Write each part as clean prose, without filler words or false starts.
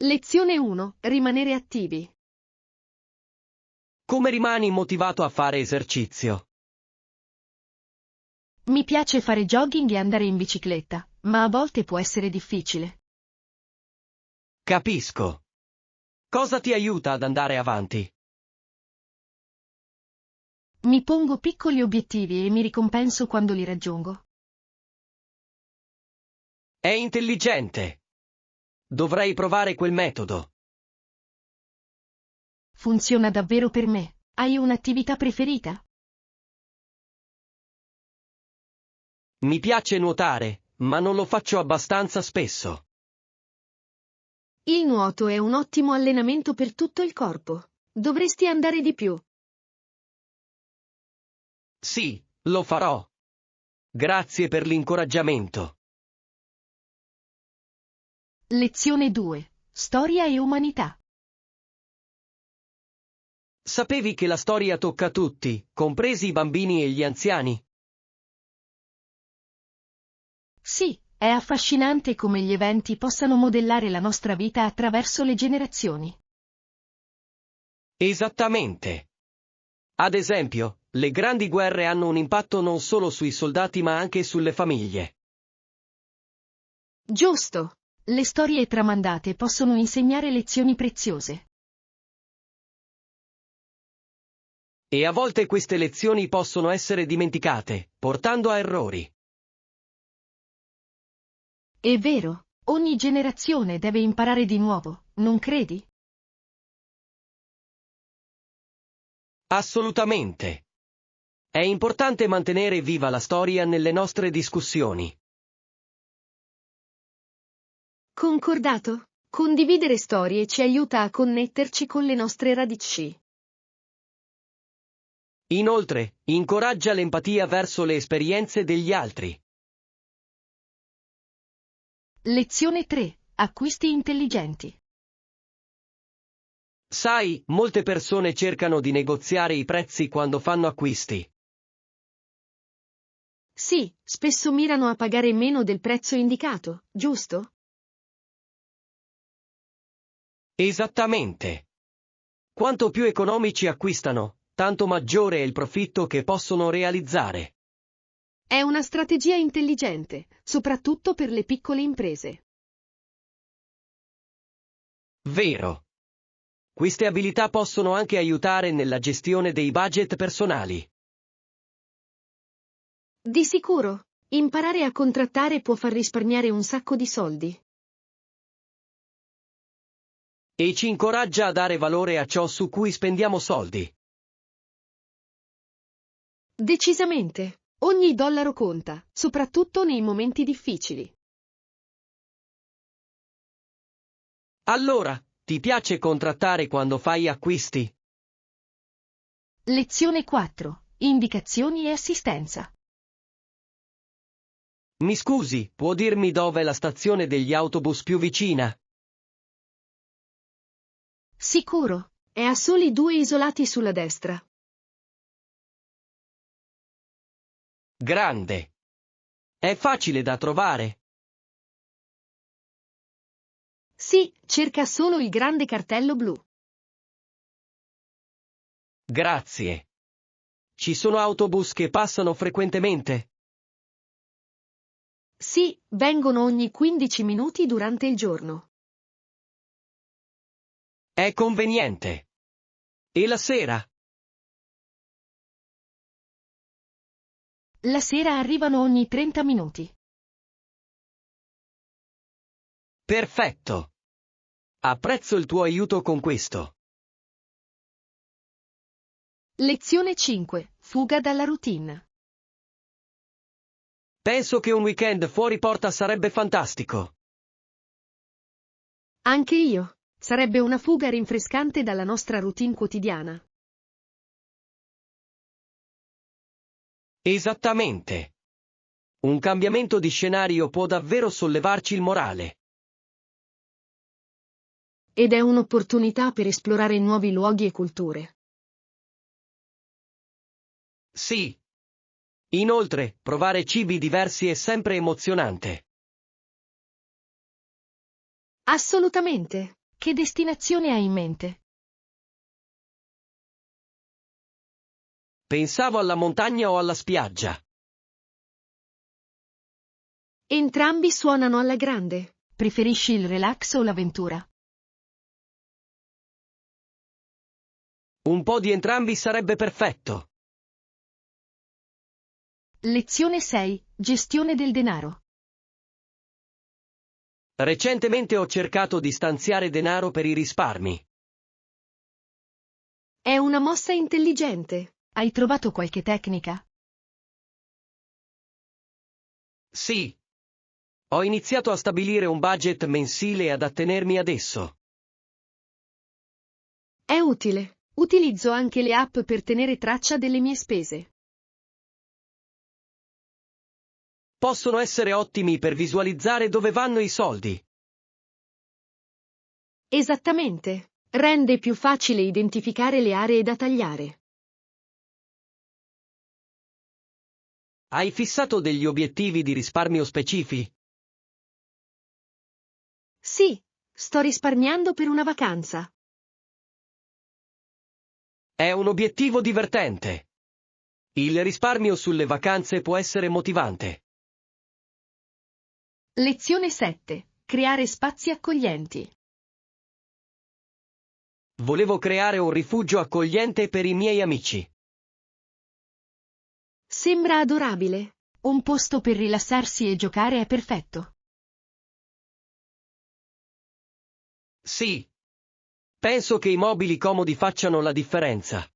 Lezione 1. Rimanere attivi. Come rimani motivato a fare esercizio? Mi piace fare jogging e andare in bicicletta, ma a volte può essere difficile. Capisco. Cosa ti aiuta ad andare avanti? Mi pongo piccoli obiettivi e mi ricompenso quando li raggiungo. È intelligente. Dovrei provare quel metodo. Funziona davvero per me. Hai un'attività preferita? Mi piace nuotare, ma non lo faccio abbastanza spesso. Il nuoto è un ottimo allenamento per tutto il corpo. Dovresti andare di più. Sì, lo farò. Grazie per l'incoraggiamento. Lezione 2. Storia e umanità. Sapevi che la storia tocca tutti, compresi i bambini e gli anziani? Sì, è affascinante come gli eventi possano modellare la nostra vita attraverso le generazioni. Esattamente. Ad esempio, le grandi guerre hanno un impatto non solo sui soldati ma anche sulle famiglie. Giusto. Le storie tramandate possono insegnare lezioni preziose. E a volte queste lezioni possono essere dimenticate, portando a errori. È vero, ogni generazione deve imparare di nuovo, non credi? Assolutamente. È importante mantenere viva la storia nelle nostre discussioni. Concordato. Condividere storie ci aiuta a connetterci con le nostre radici. Inoltre, incoraggia l'empatia verso le esperienze degli altri. Lezione 3. Acquisti intelligenti. Sai, molte persone cercano di negoziare i prezzi quando fanno acquisti. Sì, spesso mirano a pagare meno del prezzo indicato, giusto? Esattamente. Quanto più economici acquistano, tanto maggiore è il profitto che possono realizzare. È una strategia intelligente, soprattutto per le piccole imprese. Vero. Queste abilità possono anche aiutare nella gestione dei budget personali. Di sicuro, imparare a contrattare può far risparmiare un sacco di soldi. E ci incoraggia a dare valore a ciò su cui spendiamo soldi. Decisamente. Ogni dollaro conta, soprattutto nei momenti difficili. Allora, ti piace contrattare quando fai acquisti? Lezione 4. Indicazioni e assistenza. Mi scusi, può dirmi dov'è la stazione degli autobus più vicina? Sicuro, è a soli 2 isolati sulla destra. Grande. È facile da trovare. Sì, cerca solo il grande cartello blu. Grazie. Ci sono autobus che passano frequentemente? Sì, vengono ogni 15 minuti durante il giorno. È conveniente. E la sera? La sera arrivano ogni 30 minuti. Perfetto. Apprezzo il tuo aiuto con questo. Lezione 5. Fuga dalla routine. Penso che un weekend fuori porta sarebbe fantastico. Anche io. Sarebbe una fuga rinfrescante dalla nostra routine quotidiana. Esattamente. Un cambiamento di scenario può davvero sollevarci il morale. Ed è un'opportunità per esplorare nuovi luoghi e culture. Sì. Inoltre, provare cibi diversi è sempre emozionante. Assolutamente. Che destinazione hai in mente? Pensavo alla montagna o alla spiaggia. Entrambi suonano alla grande. Preferisci il relax o l'avventura? Un po' di entrambi sarebbe perfetto. Lezione 6. Gestione del denaro. Recentemente ho cercato di stanziare denaro per i risparmi. È una mossa intelligente. Hai trovato qualche tecnica? Sì. Ho iniziato a stabilire un budget mensile e ad attenermi ad esso. È utile. Utilizzo anche le app per tenere traccia delle mie spese. Possono essere ottimi per visualizzare dove vanno i soldi. Esattamente. Rende più facile identificare le aree da tagliare. Hai fissato degli obiettivi di risparmio specifici? Sì, sto risparmiando per una vacanza. È un obiettivo divertente. Il risparmio sulle vacanze può essere motivante. Lezione 7. Creare spazi accoglienti. Volevo creare un rifugio accogliente per i miei amici. Sembra adorabile. Un posto per rilassarsi e giocare è perfetto. Sì. Penso che i mobili comodi facciano la differenza.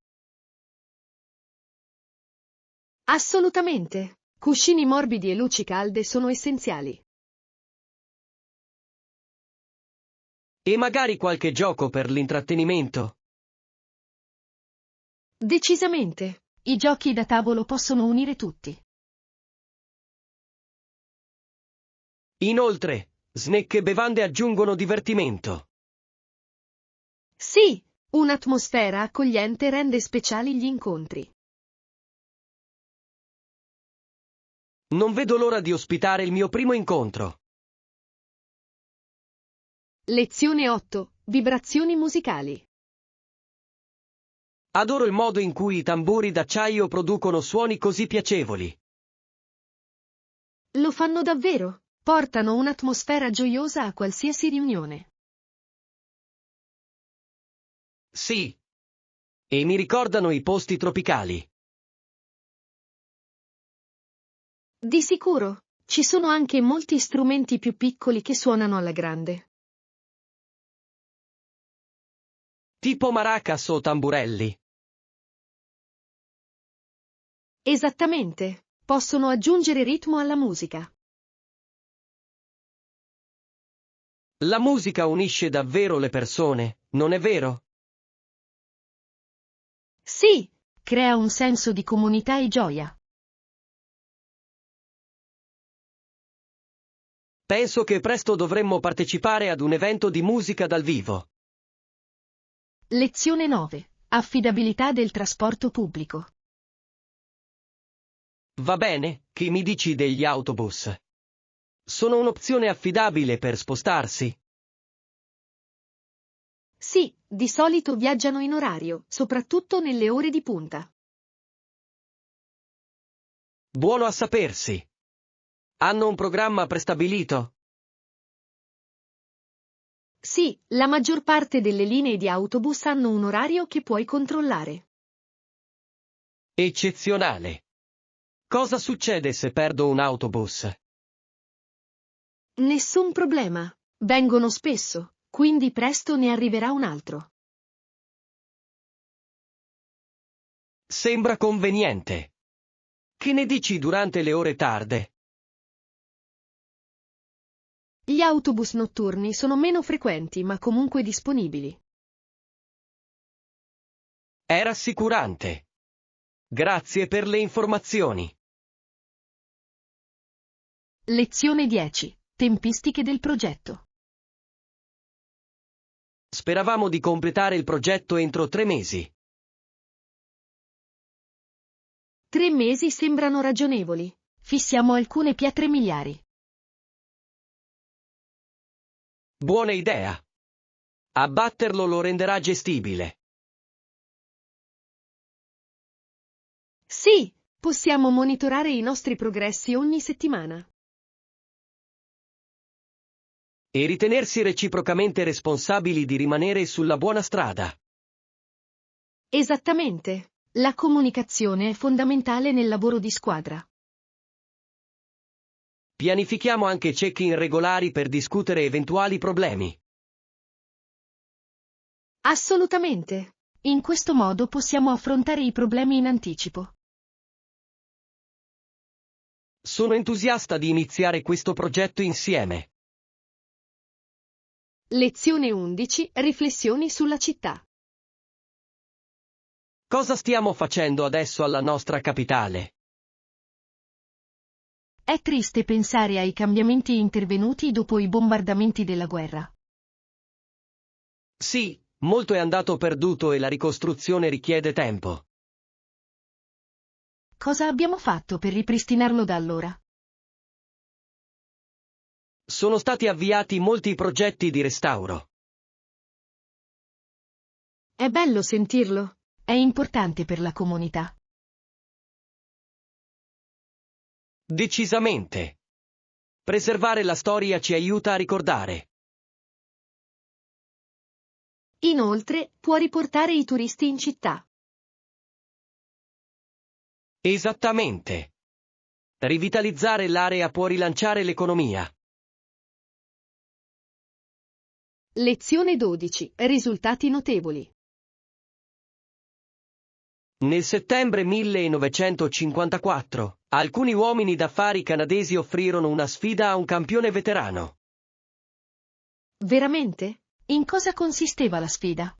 Assolutamente. Cuscini morbidi e luci calde sono essenziali. E magari qualche gioco per l'intrattenimento. Decisamente. I giochi da tavolo possono unire tutti. Inoltre, snack e bevande aggiungono divertimento. Sì, un'atmosfera accogliente rende speciali gli incontri. Non vedo l'ora di ospitare il mio primo incontro. Lezione 8. Vibrazioni musicali. Adoro il modo in cui i tamburi d'acciaio producono suoni così piacevoli. Lo fanno davvero. Portano un'atmosfera gioiosa a qualsiasi riunione. Sì. E mi ricordano i posti tropicali. Di sicuro. Ci sono anche molti strumenti più piccoli che suonano alla grande. Tipo maracas o tamburelli. Esattamente. Possono aggiungere ritmo alla musica. La musica unisce davvero le persone, non è vero? Sì, crea un senso di comunità e gioia. Penso che presto dovremmo partecipare ad un evento di musica dal vivo. Lezione 9. Affidabilità del trasporto pubblico. Va bene, che mi dici degli autobus? Sono un'opzione affidabile per spostarsi? Sì, di solito viaggiano in orario, soprattutto nelle ore di punta. Buono a sapersi. Hanno un programma prestabilito? Sì, la maggior parte delle linee di autobus hanno un orario che puoi controllare. Eccezionale. Cosa succede se perdo un autobus? Nessun problema. Vengono spesso, quindi presto ne arriverà un altro. Sembra conveniente. Che ne dici durante le ore tarde? Gli autobus notturni sono meno frequenti ma comunque disponibili. È rassicurante. Grazie per le informazioni. Lezione 10. Tempistiche del progetto. Speravamo di completare il progetto entro 3 mesi. 3 mesi sembrano ragionevoli. Fissiamo alcune pietre miliari. Buona idea. Abbatterlo lo renderà gestibile. Sì, possiamo monitorare i nostri progressi ogni settimana. E ritenersi reciprocamente responsabili di rimanere sulla buona strada. Esattamente. La comunicazione è fondamentale nel lavoro di squadra. Pianifichiamo anche check-in regolari per discutere eventuali problemi. Assolutamente. In questo modo possiamo affrontare i problemi in anticipo. Sono entusiasta di iniziare questo progetto insieme. Lezione 11. Riflessioni sulla città. Cosa stiamo facendo adesso alla nostra capitale? È triste pensare ai cambiamenti intervenuti dopo i bombardamenti della guerra. Sì, molto è andato perduto e la ricostruzione richiede tempo. Cosa abbiamo fatto per ripristinarlo da allora? Sono stati avviati molti progetti di restauro. È bello sentirlo. È importante per la comunità. Decisamente. Preservare la storia ci aiuta a ricordare. Inoltre, può riportare i turisti in città. Esattamente. Rivitalizzare l'area può rilanciare l'economia. Lezione 12. Risultati notevoli. Nel settembre 1954, alcuni uomini d'affari canadesi offrirono una sfida a un campione veterano. Veramente? In cosa consisteva la sfida?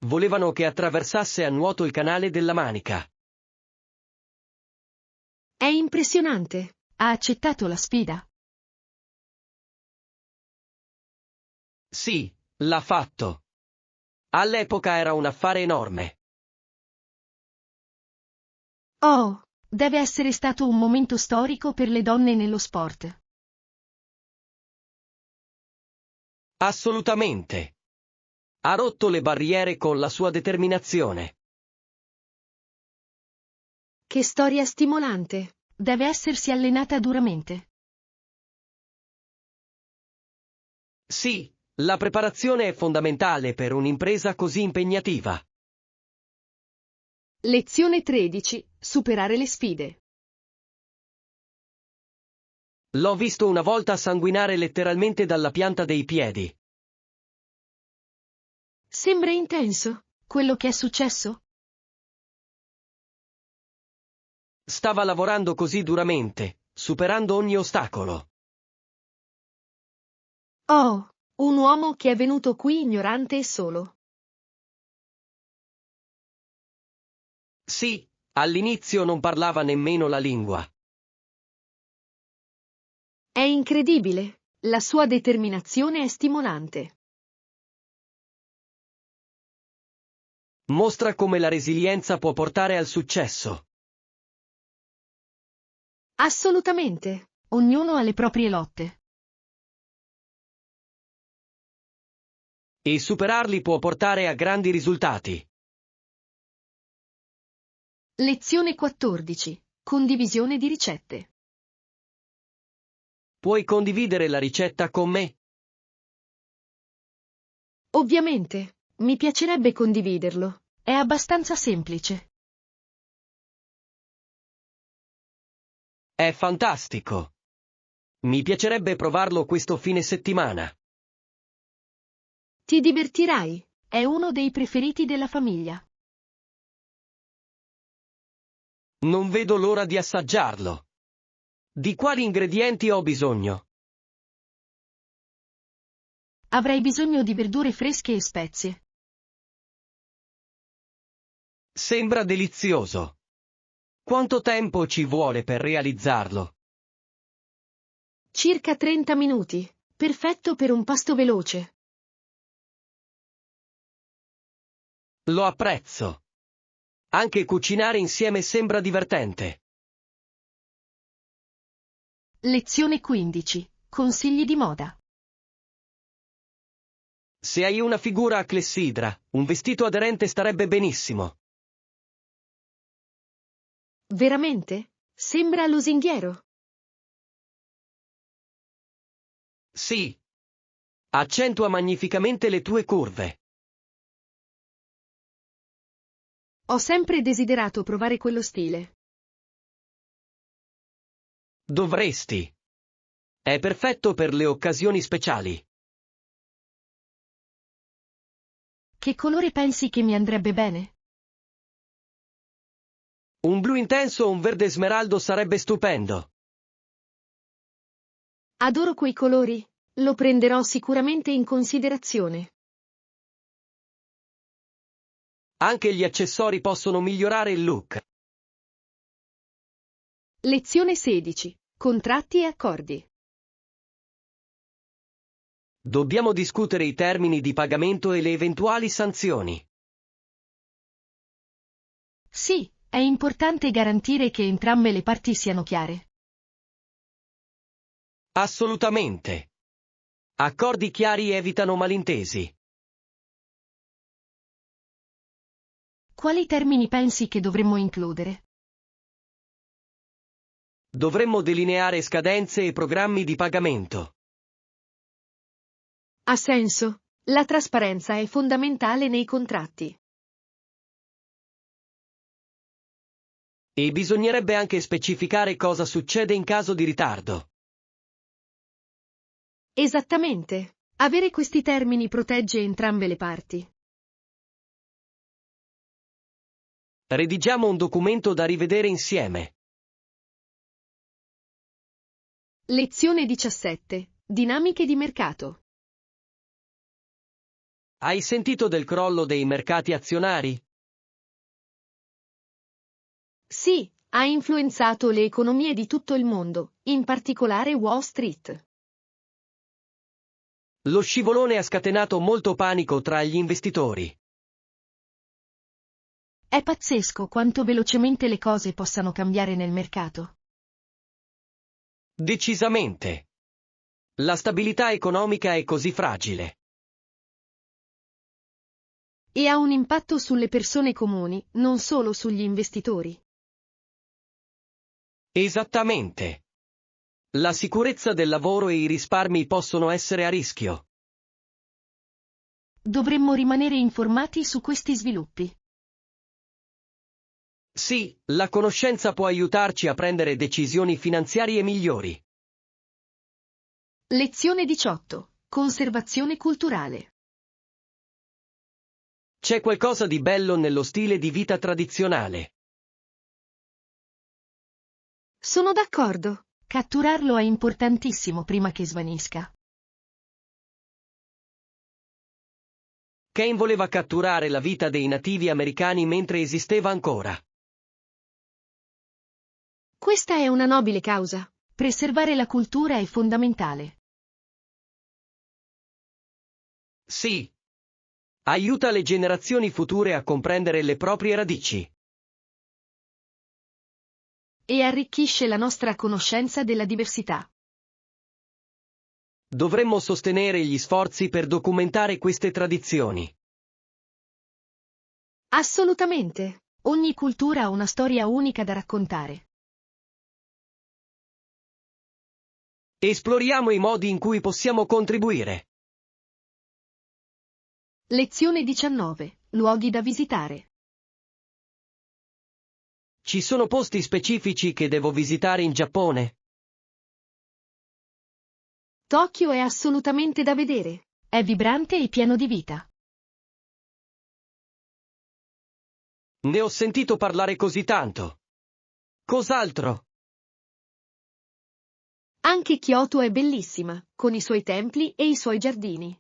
Volevano che attraversasse a nuoto il canale della Manica. È impressionante. Ha accettato la sfida? Sì, l'ha fatto. All'epoca era un affare enorme. Oh, deve essere stato un momento storico per le donne nello sport. Assolutamente. Ha rotto le barriere con la sua determinazione. Che storia stimolante. Deve essersi allenata duramente. Sì, la preparazione è fondamentale per un'impresa così impegnativa. Lezione 13. Superare le sfide. L'ho visto una volta sanguinare letteralmente dalla pianta dei piedi. Sembra intenso. Quello che è successo? Stava lavorando così duramente, superando ogni ostacolo. Oh, un uomo che è venuto qui ignorante e solo. Sì, all'inizio non parlava nemmeno la lingua. È incredibile. La sua determinazione è stimolante. Mostra come la resilienza può portare al successo. Assolutamente. Ognuno ha le proprie lotte. E superarli può portare a grandi risultati. Lezione 14. Condivisione di ricette. Puoi condividere la ricetta con me? Ovviamente, mi piacerebbe condividerlo. È abbastanza semplice. È fantastico. Mi piacerebbe provarlo questo fine settimana. Ti divertirai. È uno dei preferiti della famiglia. Non vedo l'ora di assaggiarlo. Di quali ingredienti ho bisogno? Avrai bisogno di verdure fresche e spezie. Sembra delizioso. Quanto tempo ci vuole per realizzarlo? Circa 30 minuti. Perfetto per un pasto veloce. Lo apprezzo. Anche cucinare insieme sembra divertente. Lezione 15. Consigli di moda. Se hai una figura a clessidra, un vestito aderente starebbe benissimo. Veramente? Sembra lusinghiero. Sì. Accentua magnificamente le tue curve. Ho sempre desiderato provare quello stile. Dovresti. È perfetto per le occasioni speciali. Che colore pensi che mi andrebbe bene? Un blu intenso o un verde smeraldo sarebbe stupendo. Adoro quei colori. Lo prenderò sicuramente in considerazione. Anche gli accessori possono migliorare il look. Lezione 16. Contratti e accordi. Dobbiamo discutere i termini di pagamento e le eventuali sanzioni. Sì, è importante garantire che entrambe le parti siano chiare. Assolutamente. Accordi chiari evitano malintesi. Quali termini pensi che dovremmo includere? Dovremmo delineare scadenze e programmi di pagamento. Ha senso. La trasparenza è fondamentale nei contratti. E bisognerebbe anche specificare cosa succede in caso di ritardo. Esattamente. Avere questi termini protegge entrambe le parti. Redigiamo un documento da rivedere insieme. Lezione 17. Dinamiche di mercato. Hai sentito del crollo dei mercati azionari? Sì, ha influenzato le economie di tutto il mondo, in particolare Wall Street. Lo scivolone ha scatenato molto panico tra gli investitori. È pazzesco quanto velocemente le cose possano cambiare nel mercato. Decisamente. La stabilità economica è così fragile. E ha un impatto sulle persone comuni, non solo sugli investitori. Esattamente. La sicurezza del lavoro e i risparmi possono essere a rischio. Dovremmo rimanere informati su questi sviluppi. Sì, la conoscenza può aiutarci a prendere decisioni finanziarie migliori. Lezione 18. Conservazione culturale. C'è qualcosa di bello nello stile di vita tradizionale. Sono d'accordo. Catturarlo è importantissimo prima che svanisca. Kane voleva catturare la vita dei nativi americani mentre esisteva ancora. Questa è una nobile causa. Preservare la cultura è fondamentale. Sì. Aiuta le generazioni future a comprendere le proprie radici. E arricchisce la nostra conoscenza della diversità. Dovremmo sostenere gli sforzi per documentare queste tradizioni. Assolutamente. Ogni cultura ha una storia unica da raccontare. Esploriamo i modi in cui possiamo contribuire. Lezione 19. Luoghi da visitare. Ci sono posti specifici che devo visitare in Giappone? Tokyo è assolutamente da vedere. È vibrante e pieno di vita. Ne ho sentito parlare così tanto. Cos'altro? Anche Kyoto è bellissima, con i suoi templi e i suoi giardini.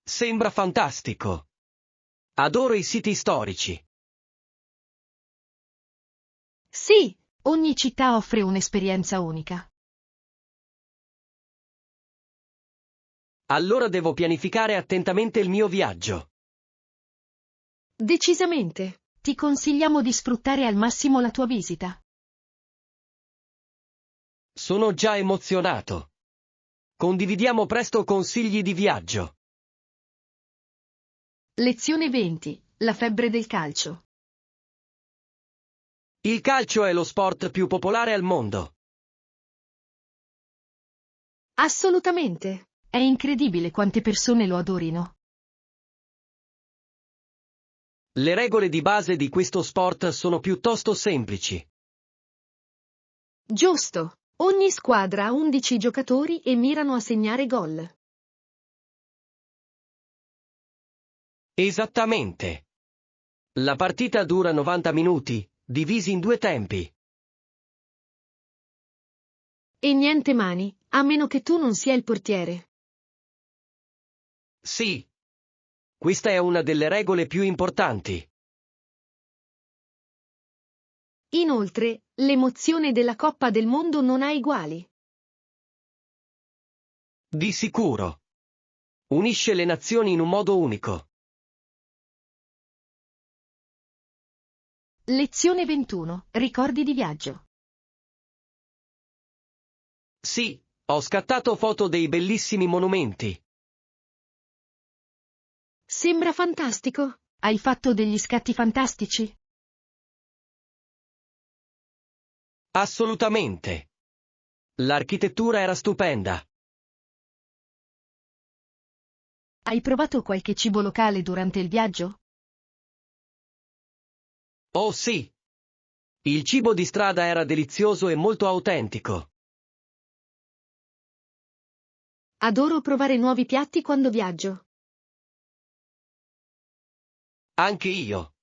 Sembra fantastico. Adoro i siti storici. Sì, ogni città offre un'esperienza unica. Allora devo pianificare attentamente il mio viaggio. Decisamente. Ti consigliamo di sfruttare al massimo la tua visita. Sono già emozionato. Condividiamo presto consigli di viaggio. Lezione 20. La febbre del calcio. Il calcio è lo sport più popolare al mondo. Assolutamente. È incredibile quante persone lo adorino. Le regole di base di questo sport sono piuttosto semplici. Giusto. Ogni squadra ha 11 giocatori e mirano a segnare gol. Esattamente. La partita dura 90 minuti, divisi in 2 tempi. E niente mani, a meno che tu non sia il portiere. Sì. Questa è una delle regole più importanti. Inoltre, l'emozione della Coppa del Mondo non ha eguali. Di sicuro. Unisce le nazioni in un modo unico. Lezione 21. Ricordi di viaggio. Sì, ho scattato foto dei bellissimi monumenti. Sembra fantastico. Hai fatto degli scatti fantastici? Assolutamente. L'architettura era stupenda. Hai provato qualche cibo locale durante il viaggio? Oh sì. Il cibo di strada era delizioso e molto autentico. Adoro provare nuovi piatti quando viaggio. Anche io.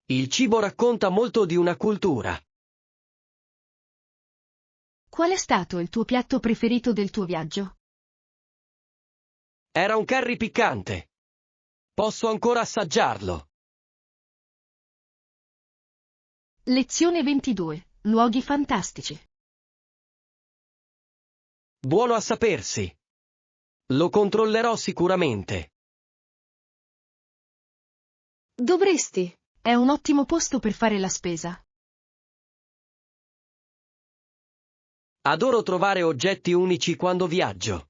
Il cibo racconta molto di una cultura. Qual è stato il tuo piatto preferito del tuo viaggio? Era un curry piccante. Posso ancora assaggiarlo. Lezione 22. Luoghi fantastici. Buono a sapersi. Lo controllerò sicuramente. Dovresti. È un ottimo posto per fare la spesa. Adoro trovare oggetti unici quando viaggio.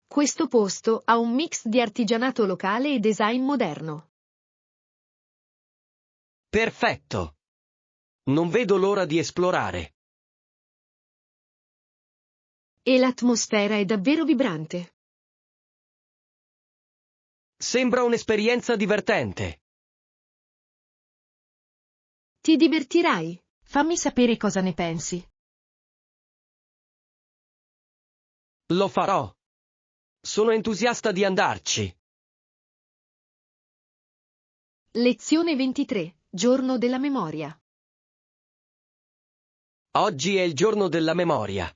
Questo posto ha un mix di artigianato locale e design moderno. Perfetto. Non vedo l'ora di esplorare. E l'atmosfera è davvero vibrante. Sembra un'esperienza divertente. Ti divertirai. Fammi sapere cosa ne pensi. Lo farò. Sono entusiasta di andarci. Lezione 23. Giorno della memoria. Oggi è il giorno della memoria.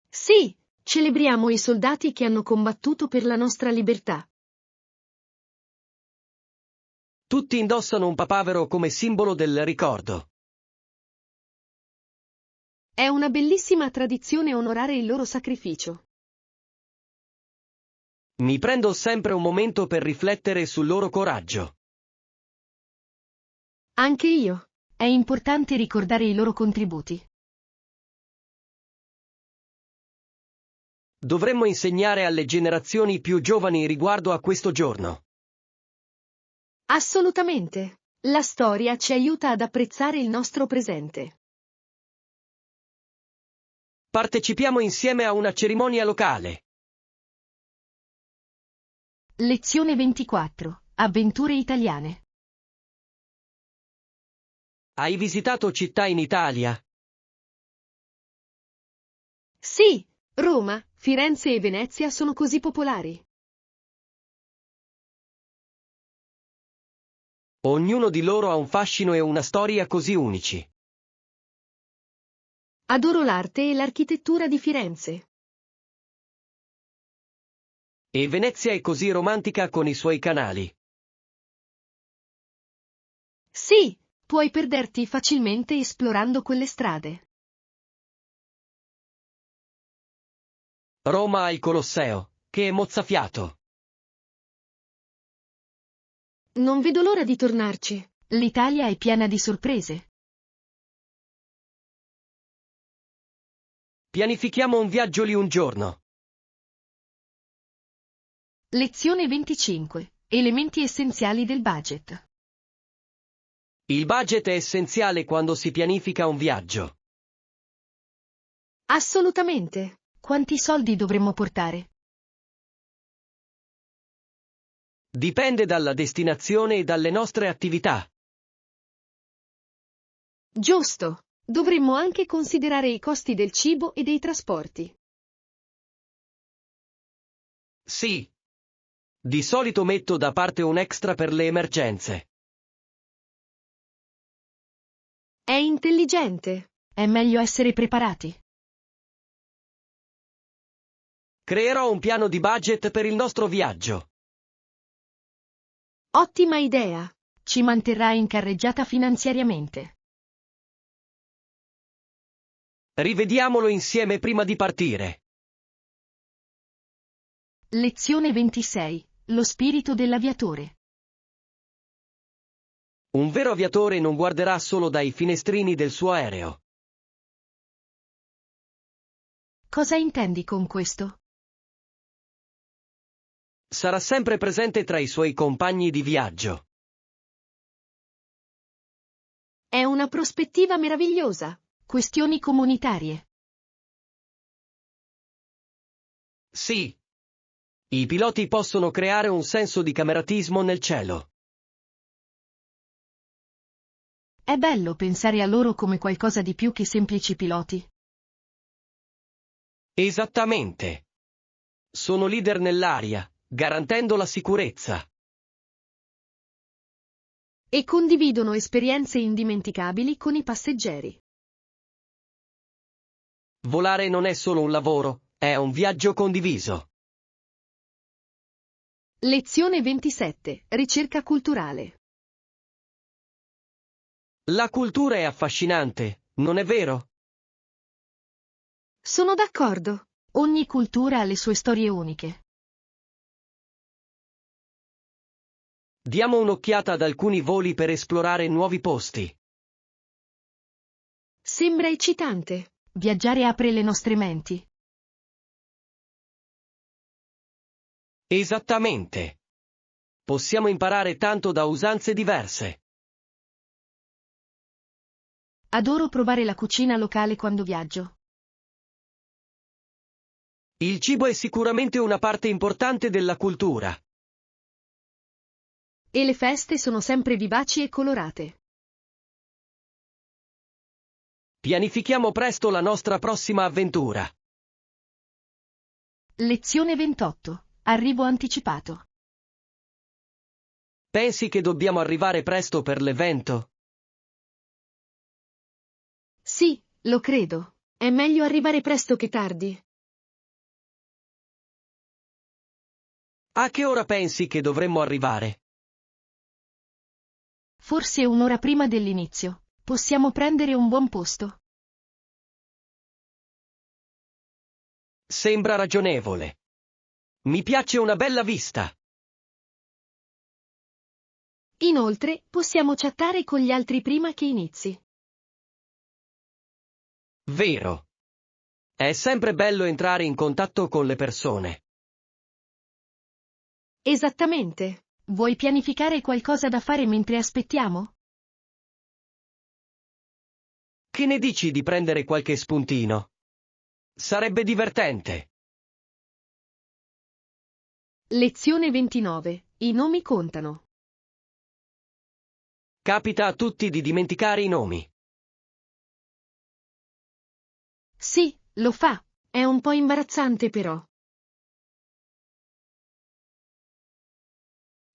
Sì, celebriamo i soldati che hanno combattuto per la nostra libertà. Tutti indossano un papavero come simbolo del ricordo. È una bellissima tradizione onorare il loro sacrificio. Mi prendo sempre un momento per riflettere sul loro coraggio. Anche io. È importante ricordare i loro contributi. Dovremmo insegnare alle generazioni più giovani riguardo a questo giorno. Assolutamente. La storia ci aiuta ad apprezzare il nostro presente. Partecipiamo insieme a una cerimonia locale. Lezione 24. Avventure italiane. Hai visitato città in Italia? Sì, Roma, Firenze e Venezia sono così popolari. Ognuno di loro ha un fascino e una storia così unici. Adoro l'arte e l'architettura di Firenze. E Venezia è così romantica con i suoi canali. Sì, puoi perderti facilmente esplorando quelle strade. Roma ha il Colosseo, che è mozzafiato. Non vedo l'ora di tornarci. L'Italia è piena di sorprese. Pianifichiamo un viaggio lì un giorno. Lezione 25. Elementi essenziali del budget. Il budget è essenziale quando si pianifica un viaggio. Assolutamente. Quanti soldi dovremmo portare? Dipende dalla destinazione e dalle nostre attività. Giusto. Dovremmo anche considerare i costi del cibo e dei trasporti. Sì. Di solito metto da parte un extra per le emergenze. È intelligente. È meglio essere preparati. Creerò un piano di budget per il nostro viaggio. Ottima idea. Ci manterrà in carreggiata finanziariamente. Rivediamolo insieme prima di partire. Lezione 26. Lo spirito dell'aviatore. Un vero aviatore non guarderà solo dai finestrini del suo aereo. Cosa intendi con questo? Sarà sempre presente tra i suoi compagni di viaggio. È una prospettiva meravigliosa. Questioni comunitarie. Sì. I piloti possono creare un senso di cameratismo nel cielo. È bello pensare a loro come qualcosa di più che semplici piloti. Esattamente. Sono leader nell'aria, garantendo la sicurezza. E condividono esperienze indimenticabili con i passeggeri. Volare non è solo un lavoro, è un viaggio condiviso. Lezione 27. Ricerca culturale. La cultura è affascinante, non è vero? Sono d'accordo. Ogni cultura ha le sue storie uniche. Diamo un'occhiata ad alcuni voli per esplorare nuovi posti. Sembra eccitante. Viaggiare apre le nostre menti. Esattamente. Possiamo imparare tanto da usanze diverse. Adoro provare la cucina locale quando viaggio. Il cibo è sicuramente una parte importante della cultura. E le feste sono sempre vivaci e colorate. Pianifichiamo presto la nostra prossima avventura. Lezione 28. Arrivo anticipato. Pensi che dobbiamo arrivare presto per l'evento? Sì, lo credo. È meglio arrivare presto che tardi. A che ora pensi che dovremmo arrivare? Forse un'ora prima dell'inizio. Possiamo prendere un buon posto. Sembra ragionevole. Mi piace una bella vista. Inoltre, possiamo chattare con gli altri prima che inizi. Vero. È sempre bello entrare in contatto con le persone. Esattamente. Vuoi pianificare qualcosa da fare mentre aspettiamo? Che ne dici di prendere qualche spuntino? Sarebbe divertente. Lezione 29. I nomi contano. Capita a tutti di dimenticare i nomi. Sì, lo fa. È un po' imbarazzante però.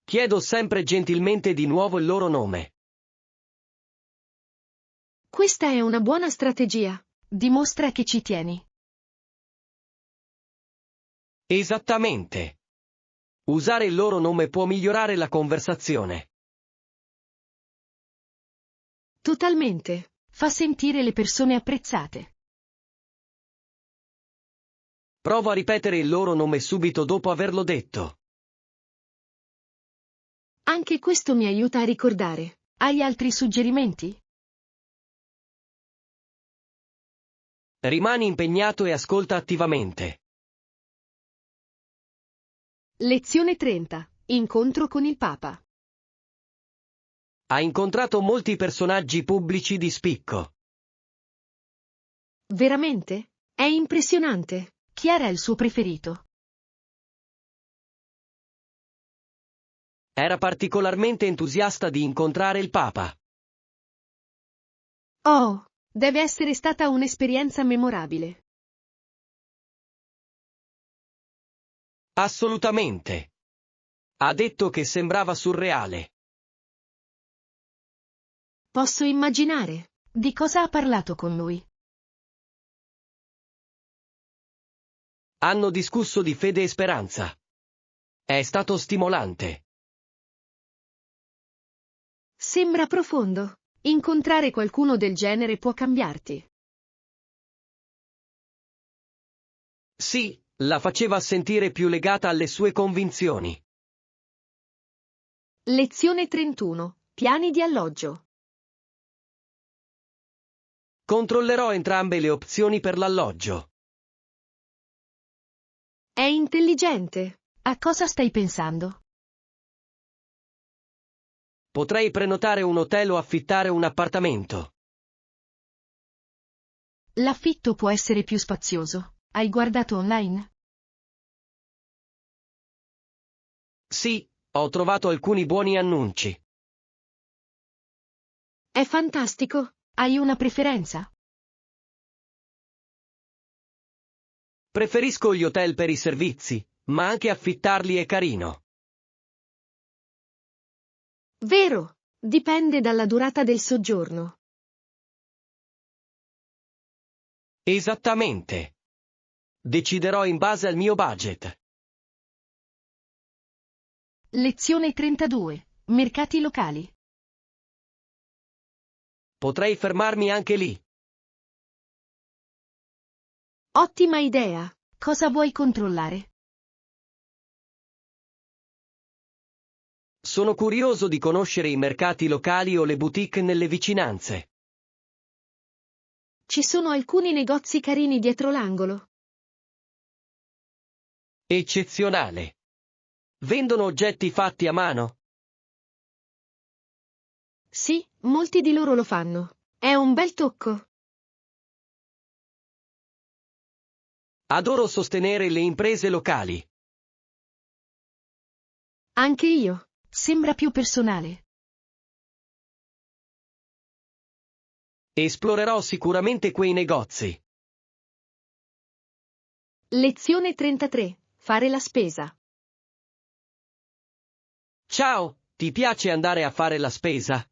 Chiedo sempre gentilmente di nuovo il loro nome. Questa è una buona strategia. Dimostra che ci tieni. Esattamente. Usare il loro nome può migliorare la conversazione. Totalmente. Fa sentire le persone apprezzate. Provo a ripetere il loro nome subito dopo averlo detto. Anche questo mi aiuta a ricordare. Hai altri suggerimenti? Rimani impegnato e ascolta attivamente. Lezione 30. Incontro con il Papa. Ha incontrato molti personaggi pubblici di spicco. Veramente? È impressionante. Chi era il suo preferito? Era particolarmente entusiasta di incontrare il Papa. Oh, deve essere stata un'esperienza memorabile. Assolutamente. Ha detto che sembrava surreale. Posso immaginare. Di cosa ha parlato con lui? Hanno discusso di fede e speranza. È stato stimolante. Sembra profondo. Incontrare qualcuno del genere può cambiarti. Sì, la faceva sentire più legata alle sue convinzioni. Lezione 31. Piani di alloggio. Controllerò entrambe le opzioni per l'alloggio. È intelligente. A cosa stai pensando? Potrei prenotare un hotel o affittare un appartamento. L'affitto può essere più spazioso. Hai guardato online? Sì, ho trovato alcuni buoni annunci. È fantastico. Hai una preferenza? Preferisco gli hotel per i servizi, ma anche affittarli è carino. Vero. Dipende dalla durata del soggiorno. Esattamente. Deciderò in base al mio budget. Lezione 32. Mercati locali. Potrei fermarmi anche lì. Ottima idea. Cosa vuoi controllare? Sono curioso di conoscere i mercati locali o le boutique nelle vicinanze. Ci sono alcuni negozi carini dietro l'angolo. Eccezionale. Vendono oggetti fatti a mano? Sì, molti di loro lo fanno. È un bel tocco. Adoro sostenere le imprese locali. Anche io. Sembra più personale. Esplorerò sicuramente quei negozi. Lezione 33. Fare la spesa. Ciao, ti piace andare a fare la spesa?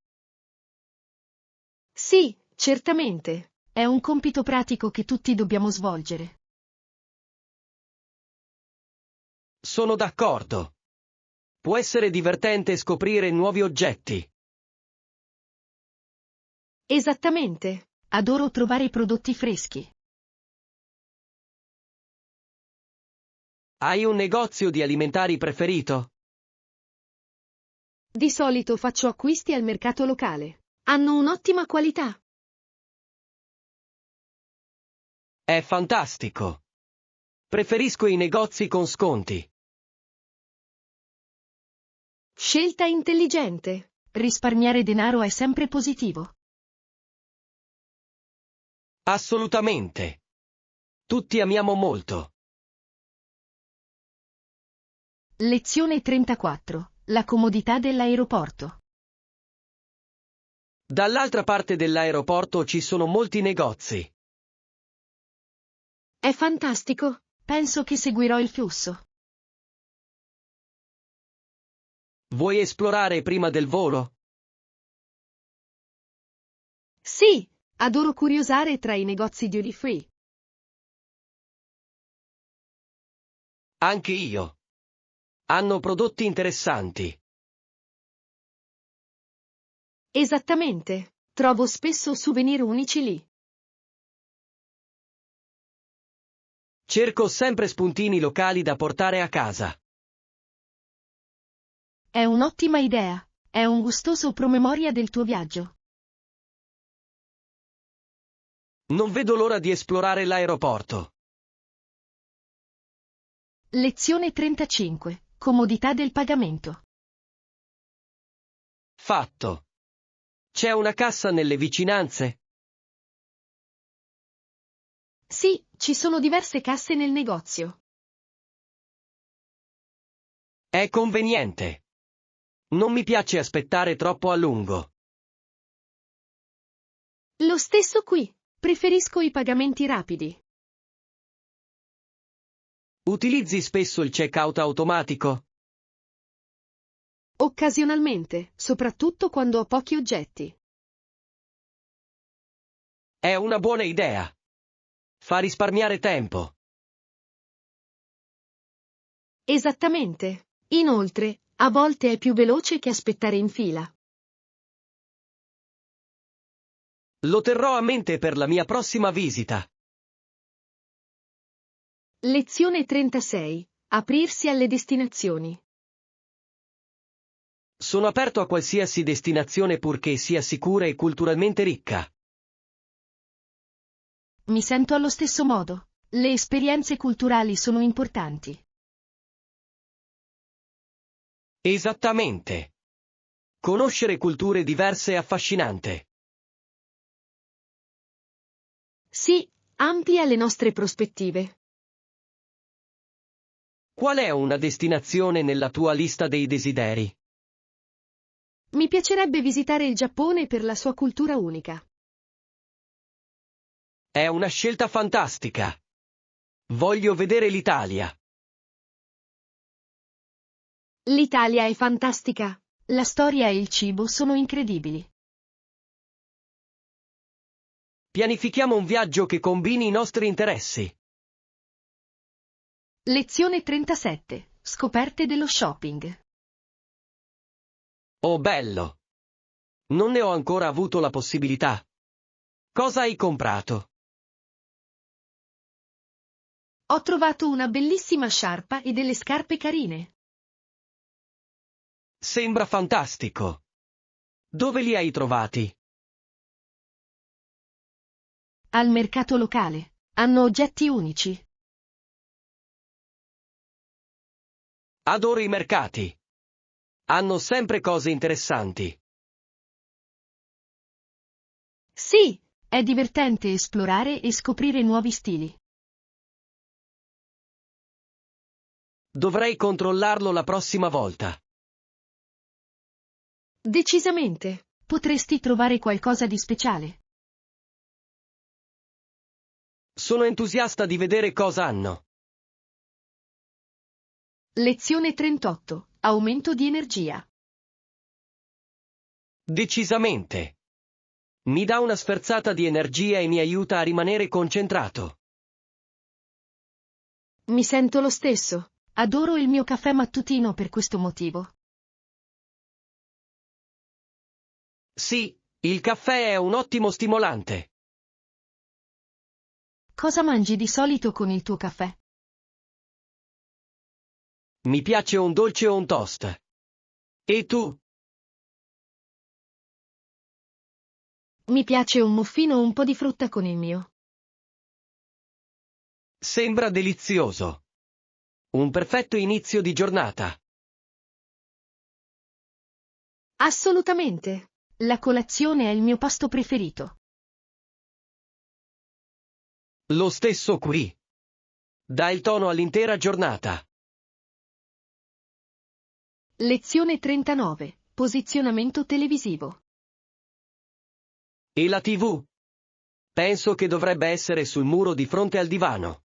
Sì, certamente. È un compito pratico che tutti dobbiamo svolgere. Sono d'accordo. Può essere divertente scoprire nuovi oggetti. Esattamente. Adoro trovare prodotti freschi. Hai un negozio di alimentari preferito? Di solito faccio acquisti al mercato locale. Hanno un'ottima qualità. È fantastico. Preferisco i negozi con sconti. Scelta intelligente. Risparmiare denaro è sempre positivo. Assolutamente. Tutti amiamo molto. Lezione 34. La comodità dell'aeroporto. Dall'altra parte dell'aeroporto ci sono molti negozi. È fantastico. Penso che seguirò il flusso. Vuoi esplorare prima del volo? Sì, adoro curiosare tra i negozi duty free. Anche io. Hanno prodotti interessanti. Esattamente. Trovo spesso souvenir unici lì. Cerco sempre spuntini locali da portare a casa. È un'ottima idea. È un gustoso promemoria del tuo viaggio. Non vedo l'ora di esplorare l'aeroporto. Lezione 35. Comodità del pagamento. Fatto. C'è una cassa nelle vicinanze? Sì, ci sono diverse casse nel negozio. È conveniente. Non mi piace aspettare troppo a lungo. Lo stesso qui. Preferisco i pagamenti rapidi. Utilizzi spesso il checkout automatico? Occasionalmente, soprattutto quando ho pochi oggetti. È una buona idea. Fa risparmiare tempo. Esattamente. Inoltre, a volte è più veloce che aspettare in fila. Lo terrò a mente per la mia prossima visita. Lezione 36. Aprirsi alle destinazioni. Sono aperto a qualsiasi destinazione purché sia sicura e culturalmente ricca. Mi sento allo stesso modo. Le esperienze culturali sono importanti. Esattamente. Conoscere culture diverse è affascinante. Sì, amplia le nostre prospettive. Qual è una destinazione nella tua lista dei desideri? Mi piacerebbe visitare il Giappone per la sua cultura unica. È una scelta fantastica. Voglio vedere l'Italia. L'Italia è fantastica. La storia e il cibo sono incredibili. Pianifichiamo un viaggio che combini i nostri interessi. Lezione 37. Scoperte dello shopping. Oh bello! Non ne ho ancora avuto la possibilità. Cosa hai comprato? Ho trovato una bellissima sciarpa e delle scarpe carine. Sembra fantastico. Dove li hai trovati? Al mercato locale. Hanno oggetti unici. Adoro i mercati. Hanno sempre cose interessanti. Sì, è divertente esplorare e scoprire nuovi stili. Dovrei controllarlo la prossima volta. Decisamente. Potresti trovare qualcosa di speciale. Sono entusiasta di vedere cosa hanno. Lezione 38. Aumento di energia. Decisamente. Mi dà una sferzata di energia e mi aiuta a rimanere concentrato. Mi sento lo stesso. Adoro il mio caffè mattutino per questo motivo. Sì, il caffè è un ottimo stimolante. Cosa mangi di solito con il tuo caffè? Mi piace un dolce o un toast. E tu? Mi piace un muffino o un po' di frutta con il mio. Sembra delizioso. Un perfetto inizio di giornata. Assolutamente. La colazione è il mio pasto preferito. Lo stesso qui. Dà il tono all'intera giornata. Lezione 39. Posizionamento televisivo. E la TV? Penso che dovrebbe essere sul muro di fronte al divano.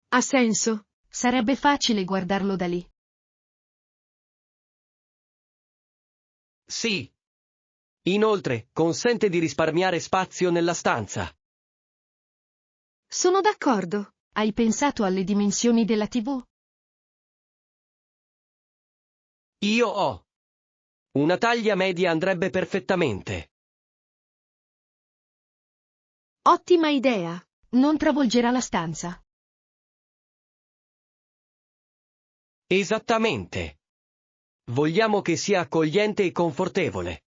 Ha senso. Sarebbe facile guardarlo da lì. Sì. Inoltre, consente di risparmiare spazio nella stanza. Sono d'accordo. Hai pensato alle dimensioni della TV? Io ho. Una taglia media andrebbe perfettamente. Ottima idea. Non travolgerà la stanza. Esattamente. Vogliamo che sia accogliente e confortevole.